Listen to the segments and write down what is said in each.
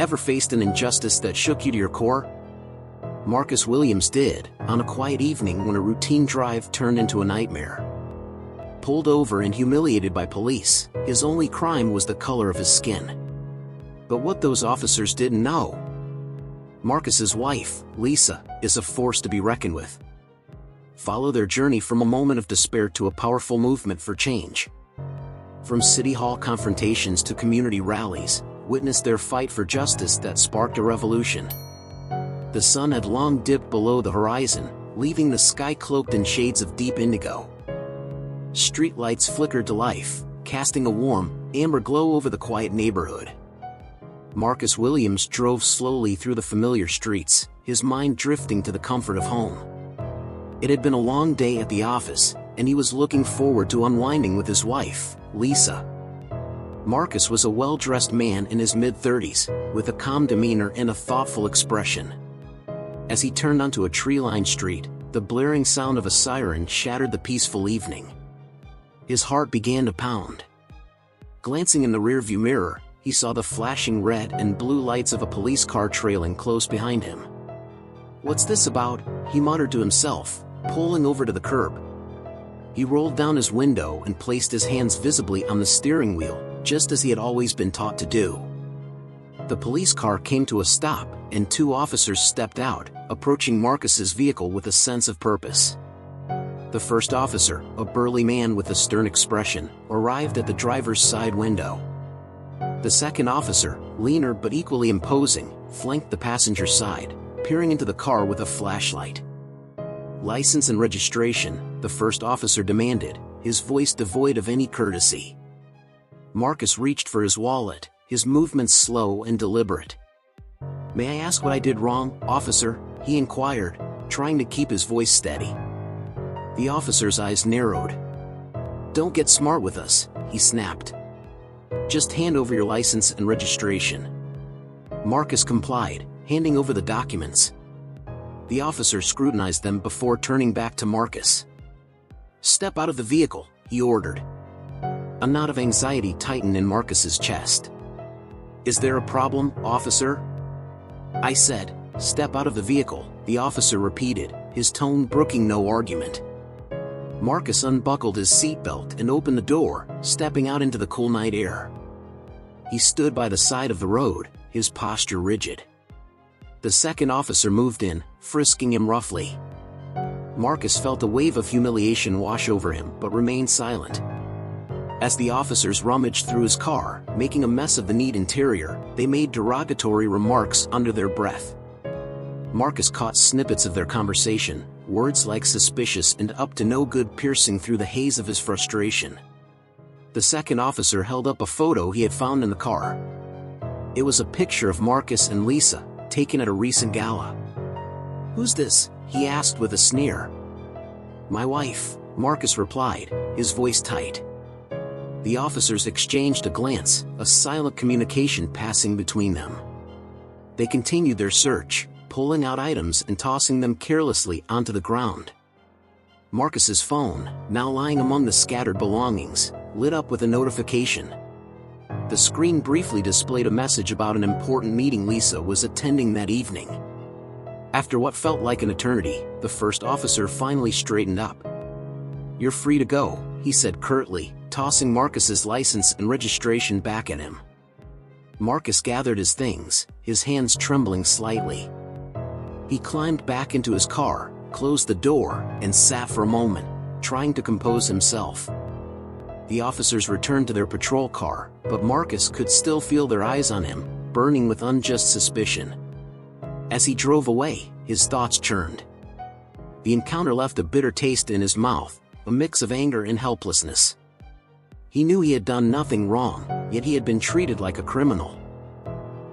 Ever faced an injustice that shook you to your core? Marcus Williams did, on a quiet evening when a routine drive turned into a nightmare. Pulled over and humiliated by police, his only crime was the color of his skin. But what those officers didn't know: Marcus's wife, Lisa, is a force to be reckoned with. Follow their journey from a moment of despair to a powerful movement for change. From city hall confrontations to community rallies, witness their fight for justice that sparked a revolution. The sun had long dipped below the horizon, leaving the sky cloaked in shades of deep indigo. Street lights flickered to life, casting a warm, amber glow over the quiet neighborhood. Marcus Williams drove slowly through the familiar streets, his mind drifting to the comfort of home. It had been a long day at the office, and he was looking forward to unwinding with his wife, Lisa. Marcus was a well-dressed man in his mid-30s, with a calm demeanor and a thoughtful expression. As he turned onto a tree-lined street, the blaring sound of a siren shattered the peaceful evening. His heart began to pound. Glancing in the rearview mirror, he saw the flashing red and blue lights of a police car trailing close behind him. "What's this about?" he muttered to himself, pulling over to the curb. He rolled down his window and placed his hands visibly on the steering wheel, just as he had always been taught to do. The police car came to a stop, and two officers stepped out, approaching Marcus's vehicle with a sense of purpose. The first officer, a burly man with a stern expression, arrived at the driver's side window. The second officer, leaner but equally imposing, flanked the passenger side, peering into the car with a flashlight. "License and registration," the first officer demanded, his voice devoid of any courtesy. Marcus reached for his wallet, his movements slow and deliberate. "May I ask what I did wrong, officer?" he inquired, trying to keep his voice steady. The officer's eyes narrowed. "Don't get smart with us," he snapped. "Just hand over your license and registration." Marcus complied, handing over the documents. The officer scrutinized them before turning back to Marcus. "Step out of the vehicle," he ordered. A knot of anxiety tightened in Marcus's chest. "Is there a problem, officer?" "I said, step out of the vehicle," the officer repeated, his tone brooking no argument. Marcus unbuckled his seatbelt and opened the door, stepping out into the cool night air. He stood by the side of the road, his posture rigid. The second officer moved in, frisking him roughly. Marcus felt a wave of humiliation wash over him but remained silent. As the officers rummaged through his car, making a mess of the neat interior, they made derogatory remarks under their breath. Marcus caught snippets of their conversation, words like suspicious and up to no good piercing through the haze of his frustration. The second officer held up a photo he had found in the car. It was a picture of Marcus and Lisa, taken at a recent gala. "Who's this?" he asked with a sneer. "My wife," Marcus replied, his voice tight. The officers exchanged a glance, a silent communication passing between them. They continued their search, pulling out items and tossing them carelessly onto the ground. Marcus's phone, now lying among the scattered belongings, lit up with a notification. The screen briefly displayed a message about an important meeting Lisa was attending that evening. After what felt like an eternity, the first officer finally straightened up. "You're free to go," he said curtly, tossing Marcus's license and registration back at him. Marcus gathered his things, his hands trembling slightly. He climbed back into his car, closed the door, and sat for a moment, trying to compose himself. The officers returned to their patrol car, but Marcus could still feel their eyes on him, burning with unjust suspicion. As he drove away, his thoughts churned. The encounter left a bitter taste in his mouth, a mix of anger and helplessness. He knew he had done nothing wrong, yet he had been treated like a criminal.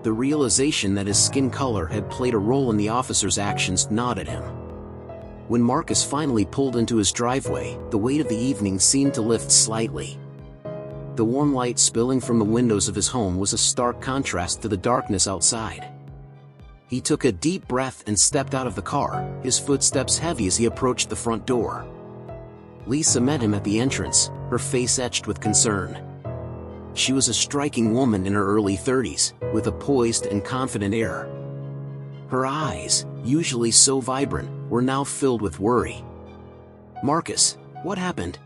The realization that his skin color had played a role in the officer's actions gnawed at him. When Marcus finally pulled into his driveway, the weight of the evening seemed to lift slightly. The warm light spilling from the windows of his home was a stark contrast to the darkness outside. He took a deep breath and stepped out of the car, his footsteps heavy as he approached the front door. Lisa met him at the entrance, her face etched with concern. She was a striking woman in her early 30s, with a poised and confident air. Her eyes, usually so vibrant, were now filled with worry. "Marcus, what happened?"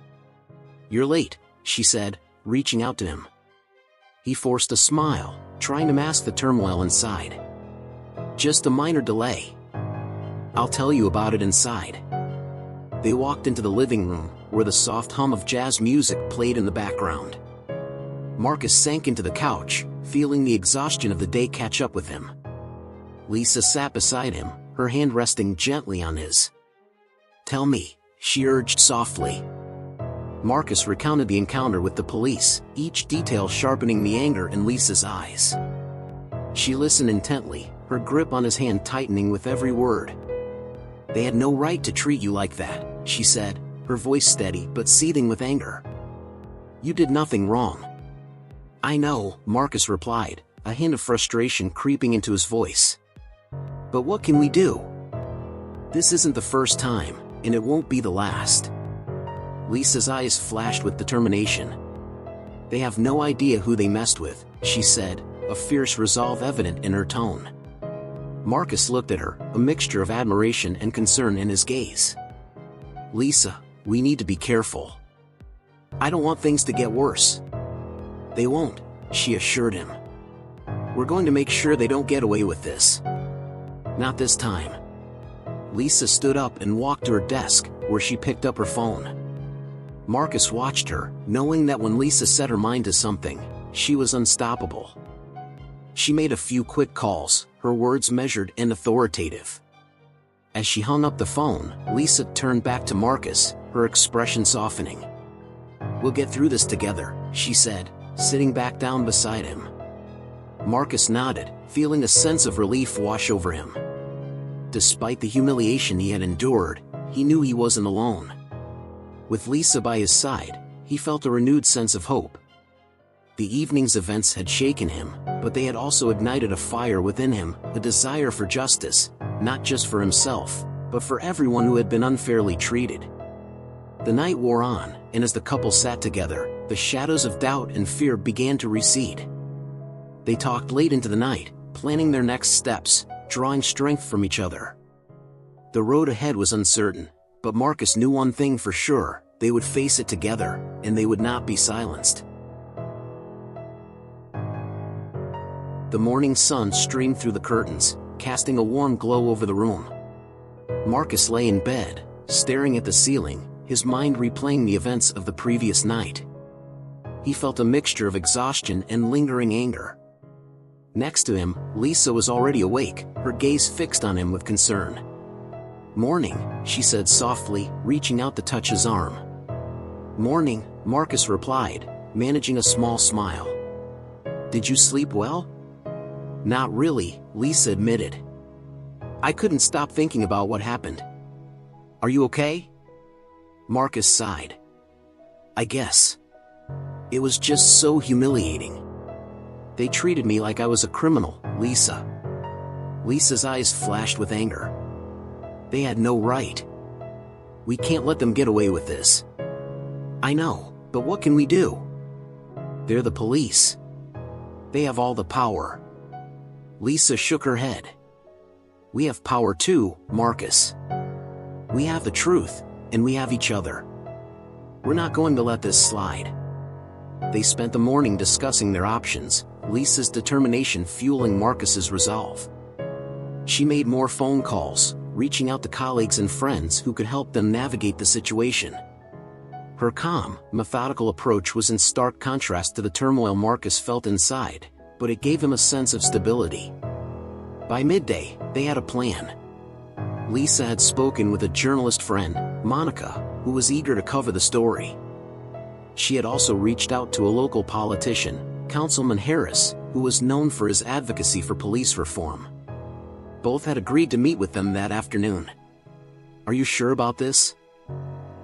"You're late," she said, reaching out to him. He forced a smile, trying to mask the turmoil inside. "Just a minor delay. I'll tell you about it inside." They walked into the living room, where the soft hum of jazz music played in the background. Marcus sank into the couch, feeling the exhaustion of the day catch up with him. Lisa sat beside him, her hand resting gently on his. "Tell me," she urged softly. Marcus recounted the encounter with the police, each detail sharpening the anger in Lisa's eyes. She listened intently, her grip on his hand tightening with every word. "They had no right to treat you like that," she said, her voice steady but seething with anger. "You did nothing wrong." "I know," Marcus replied, a hint of frustration creeping into his voice. "But what can we do? This isn't the first time, and it won't be the last." Lisa's eyes flashed with determination. "They have no idea who they messed with," she said, a fierce resolve evident in her tone. Marcus looked at her, a mixture of admiration and concern in his gaze. "Lisa, we need to be careful. I don't want things to get worse." "They won't," she assured him. "We're going to make sure they don't get away with this. Not this time." Lisa stood up and walked to her desk, where she picked up her phone. Marcus watched her, knowing that when Lisa set her mind to something, she was unstoppable. She made a few quick calls, her words measured and authoritative. As she hung up the phone, Lisa turned back to Marcus, her expression softening. "We'll get through this together," she said, sitting back down beside him. Marcus nodded, feeling a sense of relief wash over him. Despite the humiliation he had endured, he knew he wasn't alone. With Lisa by his side, he felt a renewed sense of hope. The evening's events had shaken him, but they had also ignited a fire within him, a desire for justice, not just for himself, but for everyone who had been unfairly treated. The night wore on, and as the couple sat together, the shadows of doubt and fear began to recede. They talked late into the night, planning their next steps, drawing strength from each other. The road ahead was uncertain, but Marcus knew one thing for sure: they would face it together, and they would not be silenced. The morning sun streamed through the curtains, casting a warm glow over the room. Marcus lay in bed, staring at the ceiling, his mind replaying the events of the previous night. He felt a mixture of exhaustion and lingering anger. Next to him, Lisa was already awake, her gaze fixed on him with concern. "Morning," she said softly, reaching out to touch his arm. "Morning," Marcus replied, managing a small smile. "Did you sleep well?" "Not really," Lisa admitted. "I couldn't stop thinking about what happened." "Are you okay?" Marcus sighed. "I guess. It was just so humiliating. They treated me like I was a criminal, Lisa." Lisa's eyes flashed with anger. "They had no right. We can't let them get away with this." "I know, but what can we do? They're the police. They have all the power." Lisa shook her head. "We have power too, Marcus. We have the truth, and we have each other. We're not going to let this slide." They spent the morning discussing their options, Lisa's determination fueling Marcus's resolve. She made more phone calls, reaching out to colleagues and friends who could help them navigate the situation. Her calm, methodical approach was in stark contrast to the turmoil Marcus felt inside, but it gave him a sense of stability. By midday, they had a plan. Lisa had spoken with a journalist friend, Monica, who was eager to cover the story. She had also reached out to a local politician, Councilman Harris, who was known for his advocacy for police reform. Both had agreed to meet with them that afternoon. "Are you sure about this?"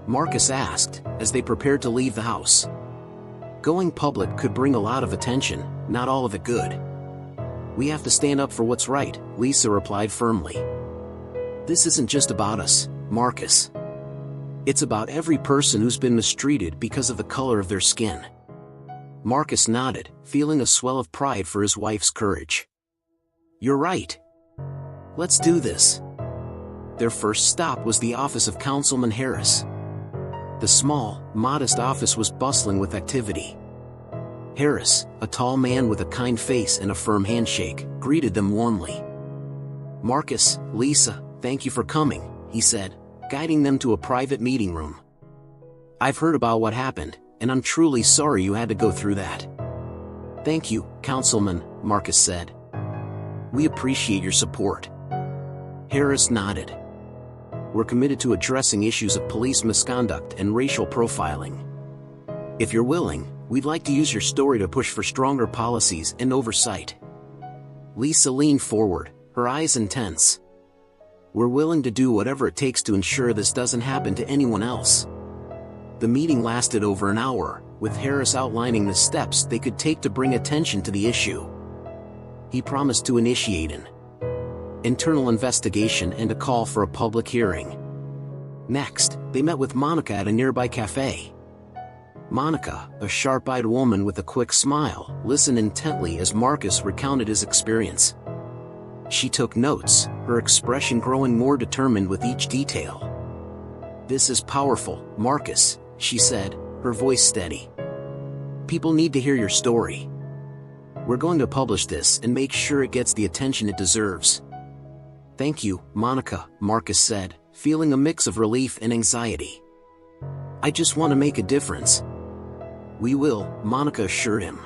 Marcus asked, as they prepared to leave the house. "Going public could bring a lot of attention, not all of it good." "We have to stand up for what's right," Lisa replied firmly. "This isn't just about us, Marcus. It's about every person who's been mistreated because of the color of their skin." Marcus nodded, feeling a swell of pride for his wife's courage. "You're right. Let's do this." Their first stop was the office of Councilman Harris. The small, modest office was bustling with activity. Harris, a tall man with a kind face and a firm handshake, greeted them warmly. "Marcus, Lisa, thank you for coming," he said, guiding them to a private meeting room. "I've heard about what happened, and I'm truly sorry you had to go through that." "Thank you, Councilman," Marcus said. "We appreciate your support." Harris nodded. "We're committed to addressing issues of police misconduct and racial profiling. If you're willing, we'd like to use your story to push for stronger policies and oversight." Lisa leaned forward, her eyes intense. "We're willing to do whatever it takes to ensure this doesn't happen to anyone else." The meeting lasted over an hour, with Harris outlining the steps they could take to bring attention to the issue. He promised to initiate an internal investigation and a call for a public hearing. Next, they met with Monica at a nearby cafe. Monica, a sharp-eyed woman with a quick smile, listened intently as Marcus recounted his experience. She took notes, her expression growing more determined with each detail. "This is powerful, Marcus," she said, her voice steady. "People need to hear your story. We're going to publish this and make sure it gets the attention it deserves." "Thank you, Monica," Marcus said, feeling a mix of relief and anxiety. "I just want to make a difference." "We will," Monica assured him.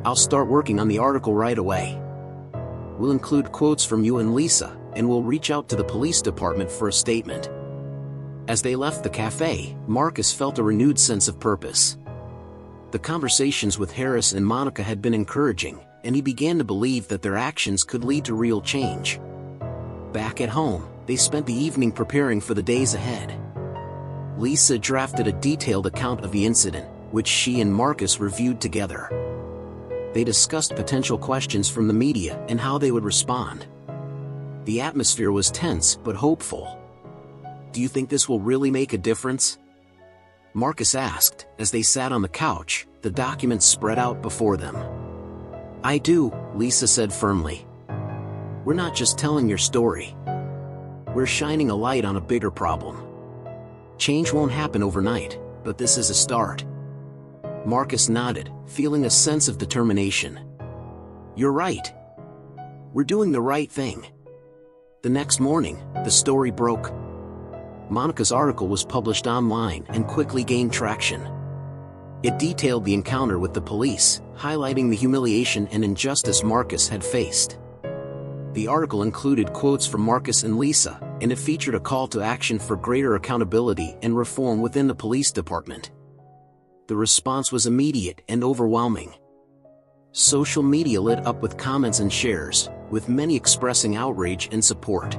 "I'll start working on the article right away. We'll include quotes from you and Lisa, and we'll reach out to the police department for a statement." As they left the cafe, Marcus felt a renewed sense of purpose. The conversations with Harris and Monica had been encouraging, and he began to believe that their actions could lead to real change. Back at home, they spent the evening preparing for the days ahead. Lisa drafted a detailed account of the incident, which she and Marcus reviewed together. They discussed potential questions from the media and how they would respond. The atmosphere was tense but hopeful. "Do you think this will really make a difference?" Marcus asked, as they sat on the couch, the documents spread out before them. "I do," Lisa said firmly. "We're not just telling your story. We're shining a light on a bigger problem. Change won't happen overnight, but this is a start." Marcus nodded, feeling a sense of determination. "You're right. We're doing the right thing." The next morning, the story broke. Monica's article was published online and quickly gained traction. It detailed the encounter with the police, highlighting the humiliation and injustice Marcus had faced. The article included quotes from Marcus and Lisa, and it featured a call to action for greater accountability and reform within the police department. The response was immediate and overwhelming. Social media lit up with comments and shares, with many expressing outrage and support.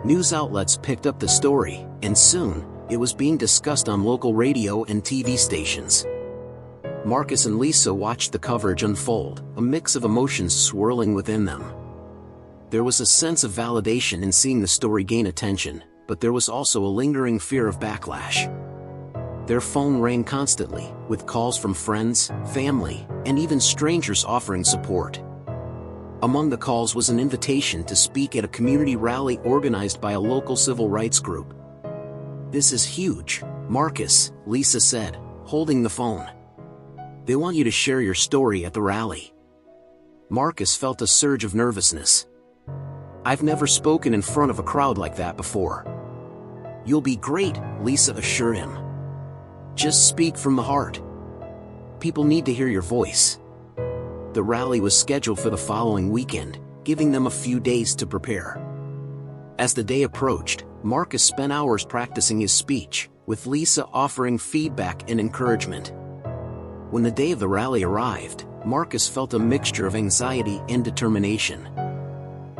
News outlets picked up the story, and soon, it was being discussed on local radio and TV stations. Marcus and Lisa watched the coverage unfold, a mix of emotions swirling within them. There was a sense of validation in seeing the story gain attention, but there was also a lingering fear of backlash. Their phone rang constantly, with calls from friends, family, and even strangers offering support. Among the calls was an invitation to speak at a community rally organized by a local civil rights group. "This is huge, Marcus," Lisa said, holding the phone. "They want you to share your story at the rally." Marcus felt a surge of nervousness. "I've never spoken in front of a crowd like that before." "You'll be great," Lisa assured him. "Just speak from the heart. People need to hear your voice." The rally was scheduled for the following weekend, giving them a few days to prepare. As the day approached, Marcus spent hours practicing his speech, with Lisa offering feedback and encouragement. When the day of the rally arrived, Marcus felt a mixture of anxiety and determination.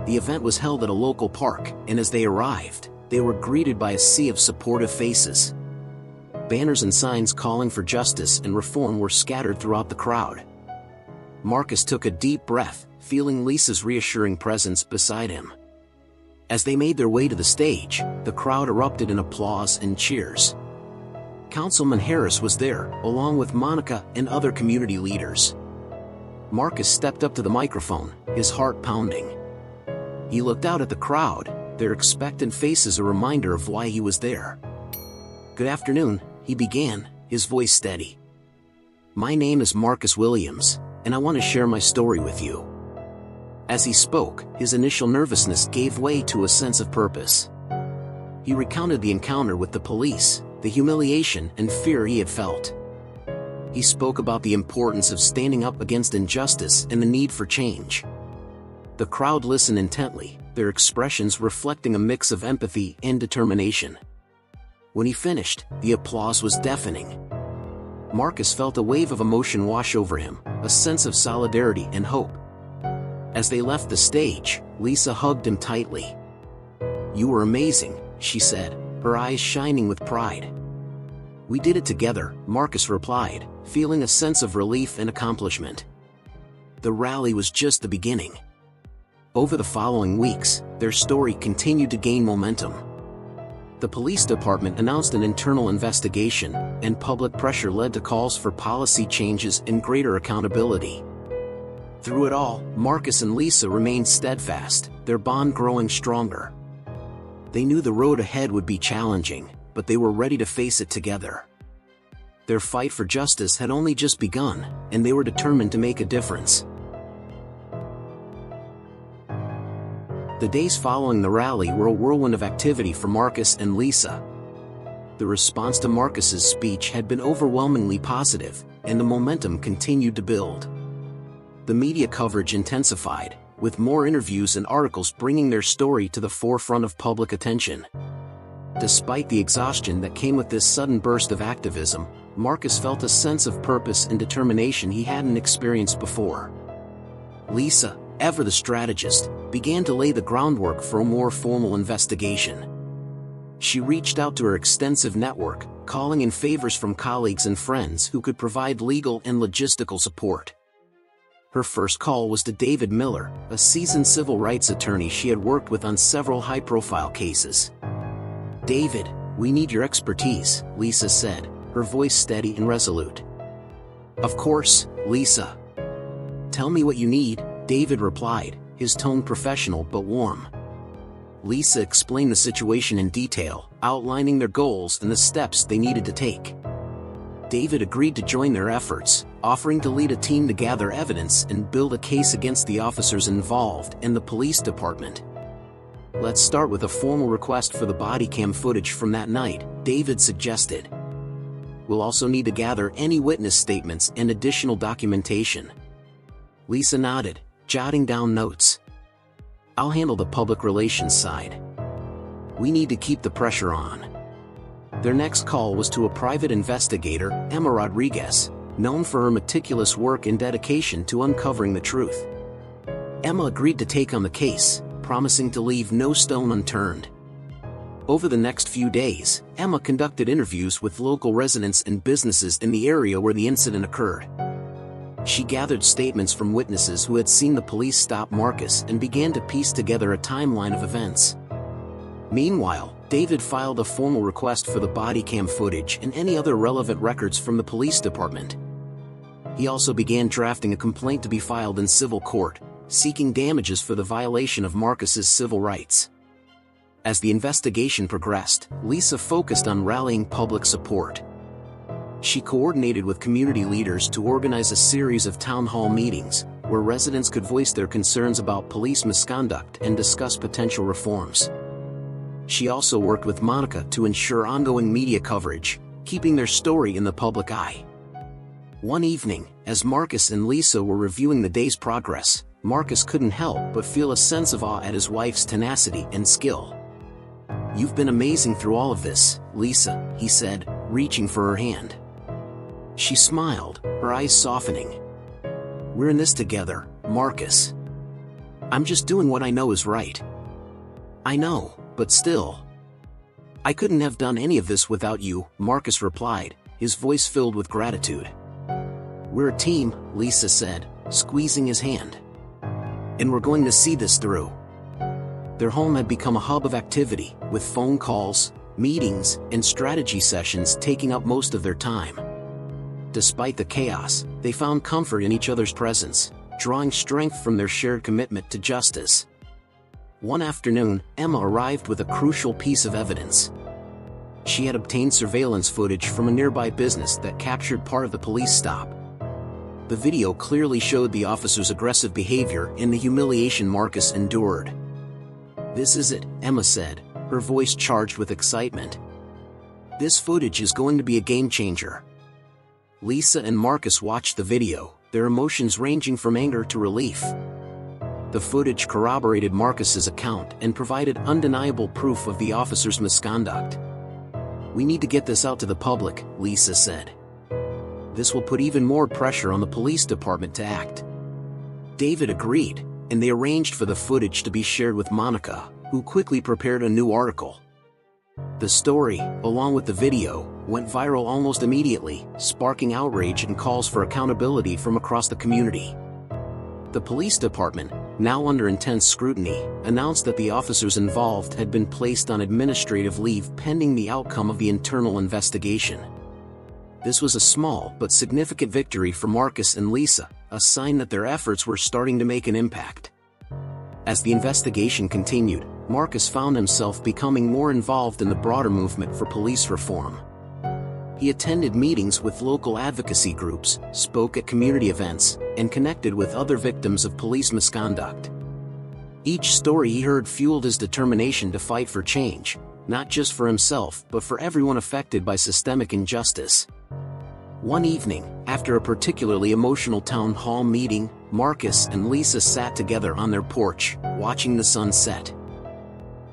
The event was held at a local park, and as they arrived, they were greeted by a sea of supportive faces. Banners and signs calling for justice and reform were scattered throughout the crowd. Marcus took a deep breath, feeling Lisa's reassuring presence beside him. As they made their way to the stage, the crowd erupted in applause and cheers. Councilman Harris was there, along with Monica and other community leaders. Marcus stepped up to the microphone, his heart pounding. He looked out at the crowd, their expectant faces a reminder of why he was there. "Good afternoon," he began, his voice steady. "My name is Marcus Williams, and I want to share my story with you." As he spoke, his initial nervousness gave way to a sense of purpose. He recounted the encounter with the police, the humiliation and fear he had felt. He spoke about the importance of standing up against injustice and the need for change. The crowd listened intently, their expressions reflecting a mix of empathy and determination. When he finished, the applause was deafening. Marcus felt a wave of emotion wash over him, a sense of solidarity and hope. As they left the stage, Lisa hugged him tightly. "You were amazing," she said, her eyes shining with pride. "We did it together," Marcus replied, feeling a sense of relief and accomplishment. The rally was just the beginning. Over the following weeks, their story continued to gain momentum. The police department announced an internal investigation, and public pressure led to calls for policy changes and greater accountability. Through it all, Marcus and Lisa remained steadfast, their bond growing stronger. They knew the road ahead would be challenging, but they were ready to face it together. Their fight for justice had only just begun, and they were determined to make a difference. The days following the rally were a whirlwind of activity for Marcus and Lisa. The response to Marcus's speech had been overwhelmingly positive, and the momentum continued to build. The media coverage intensified, with more interviews and articles bringing their story to the forefront of public attention. Despite the exhaustion that came with this sudden burst of activism, Marcus felt a sense of purpose and determination he hadn't experienced before. Lisa, ever the strategist, began to lay the groundwork for a more formal investigation. She reached out to her extensive network, calling in favors from colleagues and friends who could provide legal and logistical support. Her first call was to David Miller, a seasoned civil rights attorney she had worked with on several high-profile cases. "David, we need your expertise," Lisa said, her voice steady and resolute. "Of course, Lisa. Tell me what you need," David replied, his tone professional but warm. Lisa explained the situation in detail, outlining their goals and the steps they needed to take. David agreed to join their efforts, offering to lead a team to gather evidence and build a case against the officers involved and the police department. "Let's start with a formal request for the body cam footage from that night," David suggested. "We'll also need to gather any witness statements and additional documentation." Lisa nodded, jotting down notes. "I'll handle the public relations side. We need to keep the pressure on." Their next call was to a private investigator, Emma Rodriguez, known for her meticulous work and dedication to uncovering the truth. Emma agreed to take on the case, promising to leave no stone unturned. Over the next few days, Emma conducted interviews with local residents and businesses in the area where the incident occurred. She gathered statements from witnesses who had seen the police stop Marcus and began to piece together a timeline of events. Meanwhile, David filed a formal request for the body cam footage and any other relevant records from the police department. He also began drafting a complaint to be filed in civil court, seeking damages for the violation of Marcus's civil rights. As the investigation progressed, Lisa focused on rallying public support. She coordinated with community leaders to organize a series of town hall meetings, where residents could voice their concerns about police misconduct and discuss potential reforms. She also worked with Monica to ensure ongoing media coverage, keeping their story in the public eye. One evening, as Marcus and Lisa were reviewing the day's progress, Marcus couldn't help but feel a sense of awe at his wife's tenacity and skill. "You've been amazing through all of this, Lisa," he said, reaching for her hand. She smiled, her eyes softening. "We're in this together, Marcus. I'm just doing what I know is right." "I know, but still. I couldn't have done any of this without you," Marcus replied, his voice filled with gratitude. "We're a team," Lisa said, squeezing his hand. "And we're going to see this through." Their home had become a hub of activity, with phone calls, meetings, and strategy sessions taking up most of their time. Despite the chaos, they found comfort in each other's presence, drawing strength from their shared commitment to justice. One afternoon, Emma arrived with a crucial piece of evidence. She had obtained surveillance footage from a nearby business that captured part of the police stop. The video clearly showed the officer's aggressive behavior and the humiliation Marcus endured. "This is it," Emma said, her voice charged with excitement. "This footage is going to be a game changer." Lisa and Marcus watched the video, their emotions ranging from anger to relief. The footage corroborated Marcus's account and provided undeniable proof of the officer's misconduct. "We need to get this out to the public," Lisa said. "This will put even more pressure on the police department to act." David agreed, and they arranged for the footage to be shared with Monica, who quickly prepared a new article. The story, along with the video, went viral almost immediately, sparking outrage and calls for accountability from across the community. The police department, now under intense scrutiny, announced that the officers involved had been placed on administrative leave pending the outcome of the internal investigation. This was a small but significant victory for Marcus and Lisa, a sign that their efforts were starting to make an impact. As the investigation continued, Marcus found himself becoming more involved in the broader movement for police reform. He attended meetings with local advocacy groups, spoke at community events, and connected with other victims of police misconduct. Each story he heard fueled his determination to fight for change, not just for himself but for everyone affected by systemic injustice. One evening, after a particularly emotional town hall meeting, Marcus and Lisa sat together on their porch, watching the sun set.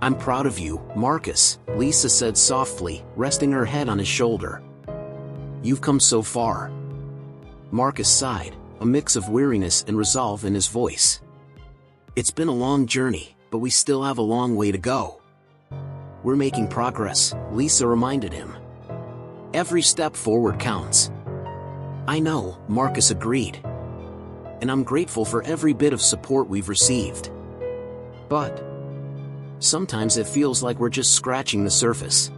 "I'm proud of you, Marcus," Lisa said softly, resting her head on his shoulder. "You've come so far." Marcus sighed, a mix of weariness and resolve in his voice. "It's been a long journey, but we still have a long way to go." "We're making progress," Lisa reminded him. "Every step forward counts." "I know," Marcus agreed. "And I'm grateful for every bit of support we've received. But sometimes it feels like we're just scratching the surface."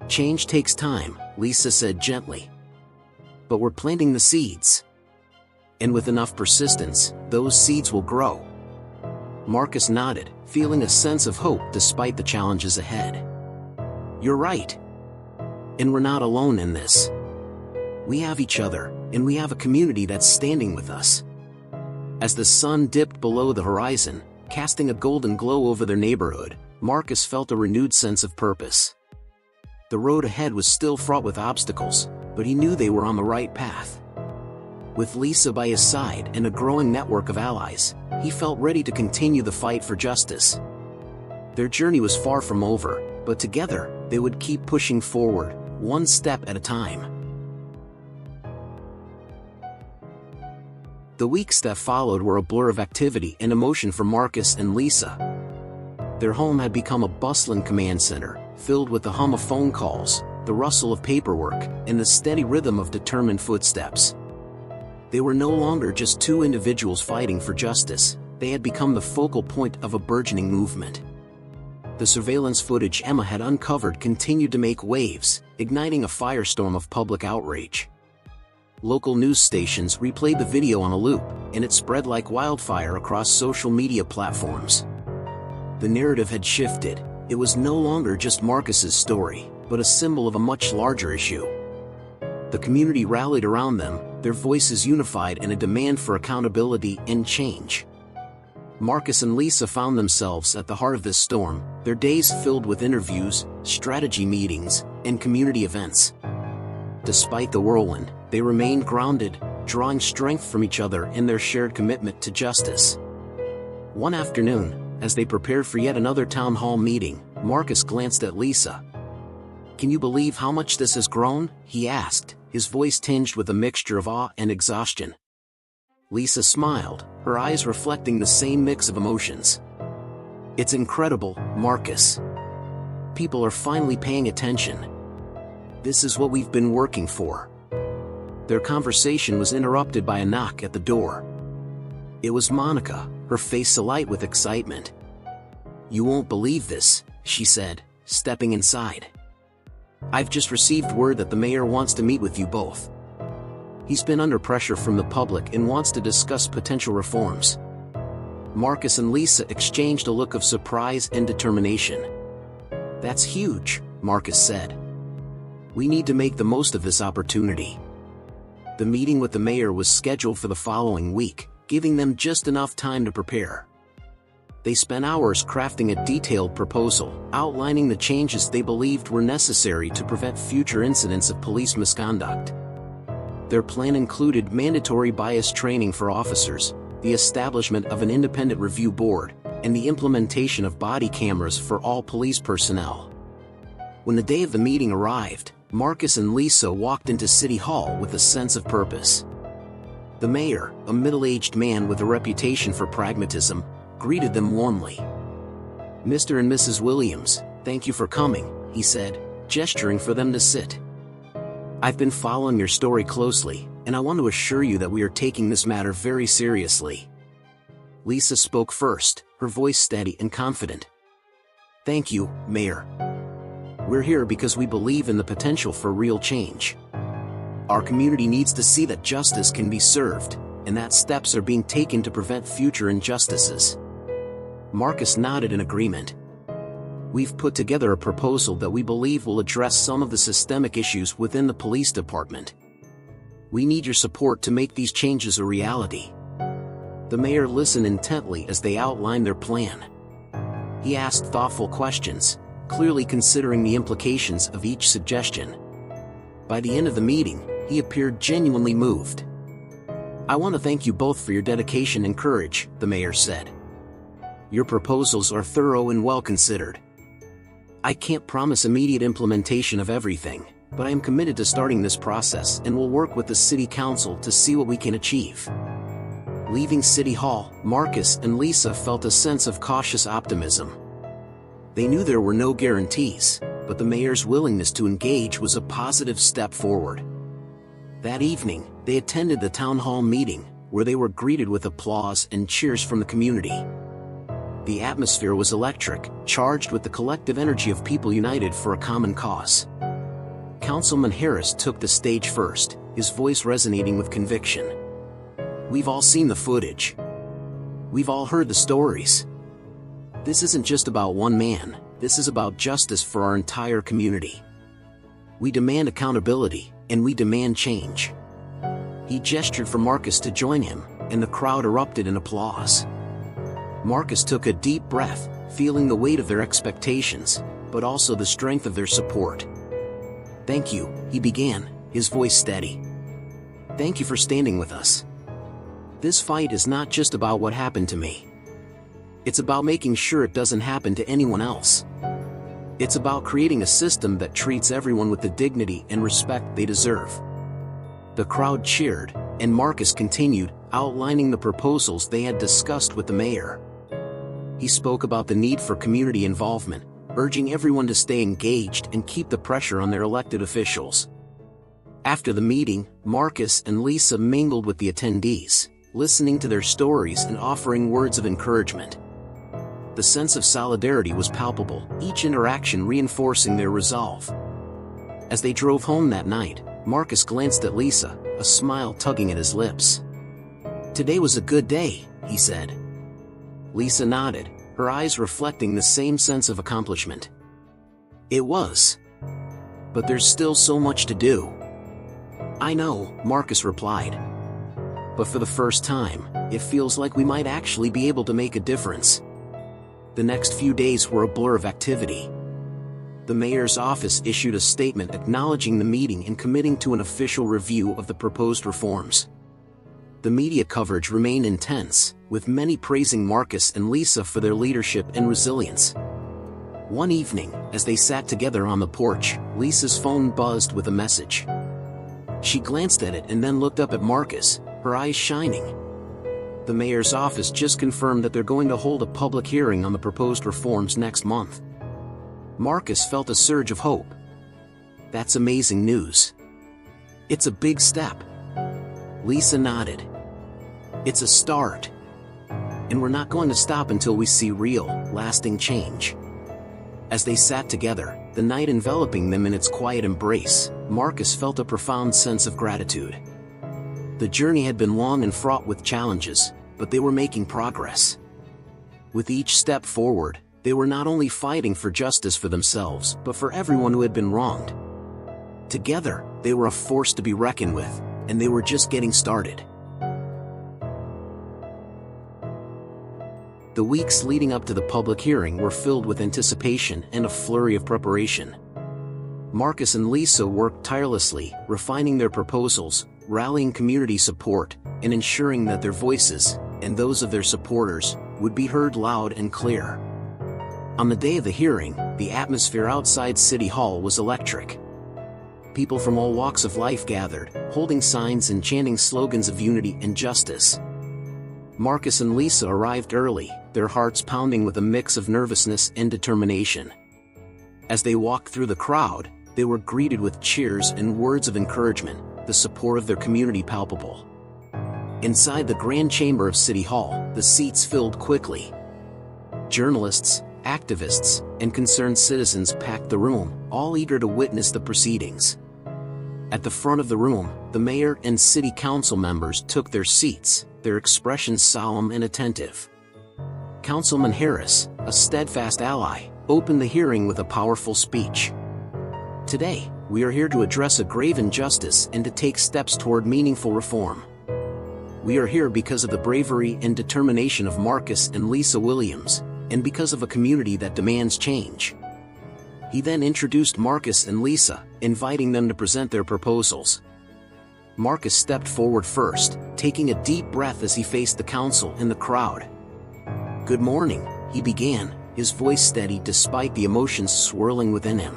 "Change takes time," Lisa said gently. "But we're planting the seeds. And with enough persistence, those seeds will grow." Marcus nodded, feeling a sense of hope despite the challenges ahead. "You're right. And we're not alone in this. We have each other, and we have a community that's standing with us." As the sun dipped below the horizon, casting a golden glow over their neighborhood, Marcus felt a renewed sense of purpose. The road ahead was still fraught with obstacles, but he knew they were on the right path. With Lisa by his side and a growing network of allies, he felt ready to continue the fight for justice. Their journey was far from over, but together, they would keep pushing forward, one step at a time. The weeks that followed were a blur of activity and emotion for Marcus and Lisa. Their home had become a bustling command center, filled with the hum of phone calls, the rustle of paperwork, and the steady rhythm of determined footsteps. They were no longer just two individuals fighting for justice, they had become the focal point of a burgeoning movement. The surveillance footage Emma had uncovered continued to make waves, igniting a firestorm of public outrage. Local news stations replayed the video on a loop, and it spread like wildfire across social media platforms. The narrative had shifted. It was no longer just Marcus's story, but a symbol of a much larger issue. The community rallied around them, their voices unified in a demand for accountability and change. Marcus and Lisa found themselves at the heart of this storm, their days filled with interviews, strategy meetings, and community events. Despite the whirlwind, they remained grounded, drawing strength from each other in their shared commitment to justice. One afternoon, as they prepared for yet another town hall meeting, Marcus glanced at Lisa. "Can you believe how much this has grown?" he asked, his voice tinged with a mixture of awe and exhaustion. Lisa smiled, her eyes reflecting the same mix of emotions. "It's incredible, Marcus. People are finally paying attention. This is what we've been working for." Their conversation was interrupted by a knock at the door. It was Monica, her face alight with excitement. "You won't believe this," she said, stepping inside. I've just received word that the mayor wants to meet with you both. He's been under pressure from the public and wants to discuss potential reforms. Marcus and Lisa exchanged a look of surprise and determination. That's huge, Marcus said. We need to make the most of this opportunity. The meeting with the mayor was scheduled for the following week, giving them just enough time to prepare. They spent hours crafting a detailed proposal, outlining the changes they believed were necessary to prevent future incidents of police misconduct. Their plan included mandatory bias training for officers, the establishment of an independent review board, and the implementation of body cameras for all police personnel. When the day of the meeting arrived, Marcus and Lisa walked into City Hall with a sense of purpose. The mayor, a middle-aged man with a reputation for pragmatism, greeted them warmly. "Mr. and Mrs. Williams, thank you for coming," he said, gesturing for them to sit. "I've been following your story closely, and I want to assure you that we are taking this matter very seriously." Lisa spoke first, her voice steady and confident. "Thank you, Mayor. We're here because we believe in the potential for real change. Our community needs to see that justice can be served, and that steps are being taken to prevent future injustices." Marcus nodded in agreement. "We've put together a proposal that we believe will address some of the systemic issues within the police department. We need your support to make these changes a reality." The mayor listened intently as they outlined their plan. He asked thoughtful questions, clearly considering the implications of each suggestion. By the end of the meeting, he appeared genuinely moved. "I want to thank you both for your dedication and courage," the mayor said. "Your proposals are thorough and well considered. I can't promise immediate implementation of everything, but I am committed to starting this process and will work with the City Council to see what we can achieve." Leaving City Hall, Marcus and Lisa felt a sense of cautious optimism. They knew there were no guarantees, but the mayor's willingness to engage was a positive step forward. That evening, they attended the town hall meeting, where they were greeted with applause and cheers from the community. The atmosphere was electric, charged with the collective energy of people united for a common cause. Councilman Harris took the stage first, his voice resonating with conviction. "We've all seen the footage. We've all heard the stories. This isn't just about one man, this is about justice for our entire community. We demand accountability, and we demand change." He gestured for Marcus to join him, and the crowd erupted in applause. Marcus took a deep breath, feeling the weight of their expectations, but also the strength of their support. "Thank you," he began, his voice steady. "Thank you for standing with us. This fight is not just about what happened to me. It's about making sure it doesn't happen to anyone else. It's about creating a system that treats everyone with the dignity and respect they deserve." The crowd cheered, and Marcus continued, outlining the proposals they had discussed with the mayor. He spoke about the need for community involvement, urging everyone to stay engaged and keep the pressure on their elected officials. After the meeting, Marcus and Lisa mingled with the attendees, listening to their stories and offering words of encouragement. The sense of solidarity was palpable, each interaction reinforcing their resolve. As they drove home that night, Marcus glanced at Lisa, a smile tugging at his lips. "Today was a good day," he said. Lisa nodded, her eyes reflecting the same sense of accomplishment. "It was. But there's still so much to do." "I know," Marcus replied. "But for the first time, it feels like we might actually be able to make a difference." The next few days were a blur of activity. The mayor's office issued a statement acknowledging the meeting and committing to an official review of the proposed reforms. The media coverage remained intense, with many praising Marcus and Lisa for their leadership and resilience. One evening, as they sat together on the porch, Lisa's phone buzzed with a message. She glanced at it and then looked up at Marcus, her eyes shining. The mayor's office just confirmed that they're going to hold a public hearing on the proposed reforms next month. Marcus felt a surge of hope. "That's amazing news. It's a big step." Lisa nodded. "It's a start. And we're not going to stop until we see real, lasting change." As they sat together, the night enveloping them in its quiet embrace, Marcus felt a profound sense of gratitude. The journey had been long and fraught with challenges, but they were making progress. With each step forward, they were not only fighting for justice for themselves, but for everyone who had been wronged. Together, they were a force to be reckoned with, and they were just getting started. The weeks leading up to the public hearing were filled with anticipation and a flurry of preparation. Marcus and Lisa worked tirelessly, refining their proposals, rallying community support, and ensuring that their voices, and those of their supporters, would be heard loud and clear. On the day of the hearing, the atmosphere outside City Hall was electric. People from all walks of life gathered, holding signs and chanting slogans of unity and justice. Marcus and Lisa arrived early, their hearts pounding with a mix of nervousness and determination. As they walked through the crowd, they were greeted with cheers and words of encouragement, the support of their community palpable. Inside the grand chamber of City Hall, the seats filled quickly. Journalists, activists, and concerned citizens packed the room, all eager to witness the proceedings. At the front of the room, the mayor and city council members took their seats, their expressions solemn and attentive. Councilman Harris, a steadfast ally, opened the hearing with a powerful speech. Today, we are here to address a grave injustice and to take steps toward meaningful reform. We are here because of the bravery and determination of Marcus and Lisa Williams, and because of a community that demands change. He then introduced Marcus and Lisa, inviting them to present their proposals. Marcus stepped forward first, taking a deep breath as he faced the council and the crowd. "Good morning," he began, his voice steady despite the emotions swirling within him.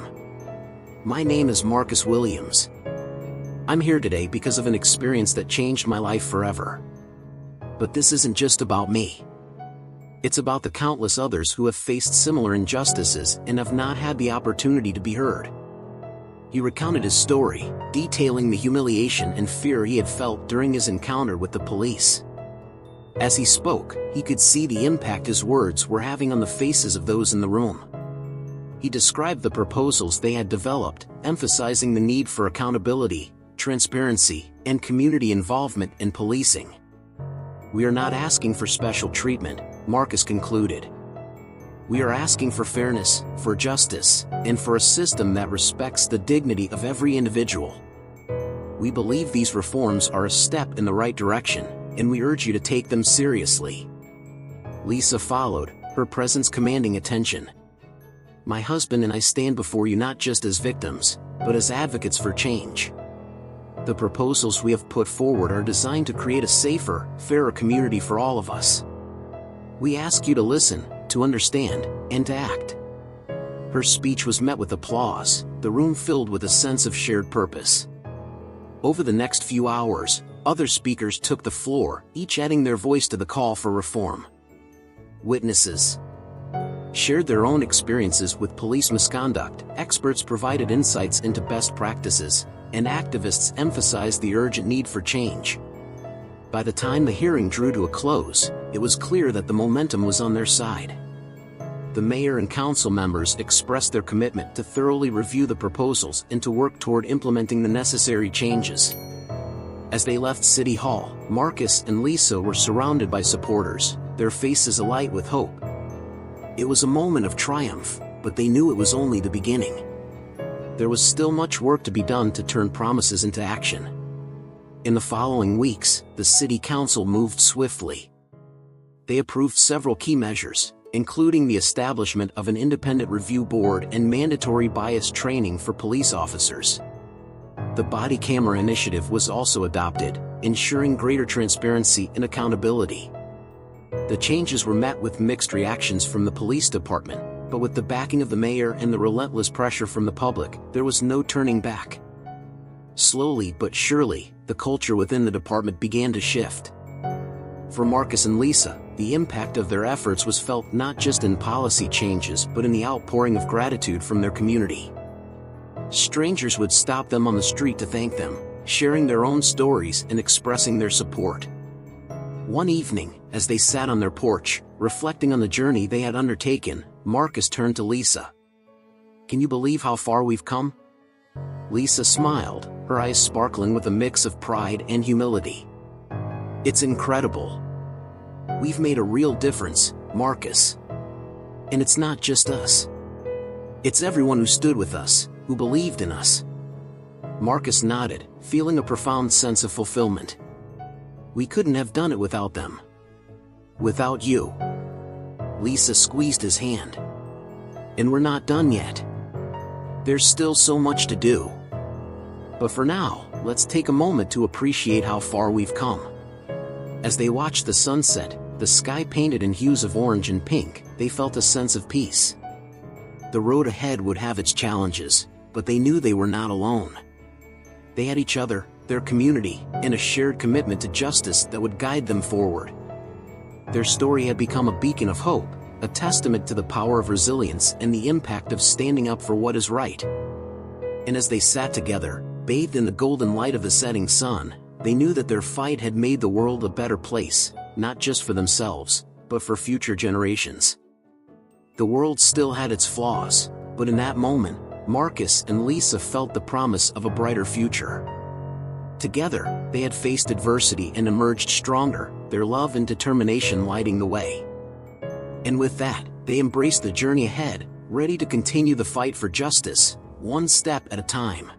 "My name is Marcus Williams. I'm here today because of an experience that changed my life forever. But this isn't just about me. It's about the countless others who have faced similar injustices and have not had the opportunity to be heard." He recounted his story, detailing the humiliation and fear he had felt during his encounter with the police. As he spoke, he could see the impact his words were having on the faces of those in the room. He described the proposals they had developed, emphasizing the need for accountability, transparency, and community involvement in policing. "We are not asking for special treatment," Marcus concluded. "We are asking for fairness, for justice, and for a system that respects the dignity of every individual. We believe these reforms are a step in the right direction, and we urge you to take them seriously." Lisa followed, her presence commanding attention. "My husband and I stand before you not just as victims, but as advocates for change. The proposals we have put forward are designed to create a safer, fairer community for all of us. We ask you to listen, to understand, and to act." Her speech was met with applause, the room filled with a sense of shared purpose. Over the next few hours, other speakers took the floor, each adding their voice to the call for reform. Witnesses shared their own experiences with police misconduct, experts provided insights into best practices, and activists emphasized the urgent need for change. By the time the hearing drew to a close, it was clear that the momentum was on their side. The mayor and council members expressed their commitment to thoroughly review the proposals and to work toward implementing the necessary changes. As they left City Hall, Marcus and Lisa were surrounded by supporters, their faces alight with hope. It was a moment of triumph, but they knew it was only the beginning. There was still much work to be done to turn promises into action. In the following weeks, the city council moved swiftly. They approved several key measures, including the establishment of an independent review board and mandatory bias training for police officers. The body camera initiative was also adopted, ensuring greater transparency and accountability. The changes were met with mixed reactions from the police department, but with the backing of the mayor and the relentless pressure from the public, there was no turning back. Slowly but surely, the culture within the department began to shift. For Marcus and Lisa, the impact of their efforts was felt not just in policy changes but in the outpouring of gratitude from their community. Strangers would stop them on the street to thank them, sharing their own stories and expressing their support. One evening, as they sat on their porch, reflecting on the journey they had undertaken, Marcus turned to Lisa. Can you believe how far we've come? Lisa smiled, her eyes sparkling with a mix of pride and humility. It's incredible. We've made a real difference, Marcus. And it's not just us. It's everyone who stood with us, who believed in us. Marcus nodded, feeling a profound sense of fulfillment. We couldn't have done it without them. Without you. Lisa squeezed his hand. And we're not done yet. There's still so much to do. But for now, let's take a moment to appreciate how far we've come. As they watched the sunset, the sky painted in hues of orange and pink, they felt a sense of peace. The road ahead would have its challenges, but they knew they were not alone. They had each other, their community, and a shared commitment to justice that would guide them forward. Their story had become a beacon of hope, a testament to the power of resilience and the impact of standing up for what is right. And as they sat together, bathed in the golden light of the setting sun, they knew that their fight had made the world a better place, not just for themselves, but for future generations. The world still had its flaws, but in that moment, Marcus and Lisa felt the promise of a brighter future. Together, they had faced adversity and emerged stronger, their love and determination lighting the way. And with that, they embraced the journey ahead, ready to continue the fight for justice, one step at a time.